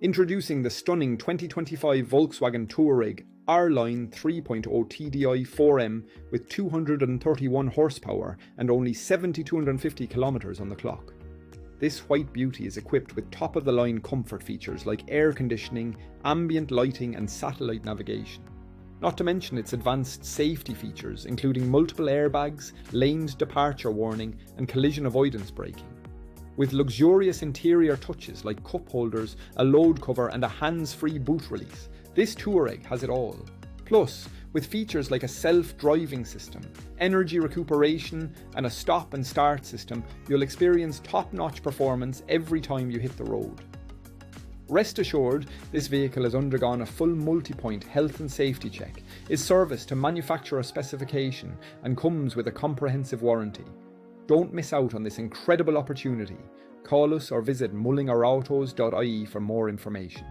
Introducing the stunning 2025 Volkswagen Touareg R Line 3.0 TDI 4M with 231 horsepower and only 7,250 kilometres on the clock. This white beauty is equipped with top-of-the-line comfort features like air conditioning, ambient lighting and satellite navigation. Not to mention its advanced safety features, including multiple airbags, laned departure warning and collision avoidance braking. With luxurious interior touches like cup holders, a load cover and a hands-free boot release, this Touareg has it all. Plus, with features like a self-driving system, energy recuperation and a stop and start system, you'll experience top-notch performance every time you hit the road. Rest assured, this vehicle has undergone a full multi-point health and safety check, is serviced to manufacturer specification and comes with a comprehensive warranty. Don't miss out on this incredible opportunity. Call us or visit mullingarautos.ie for more information.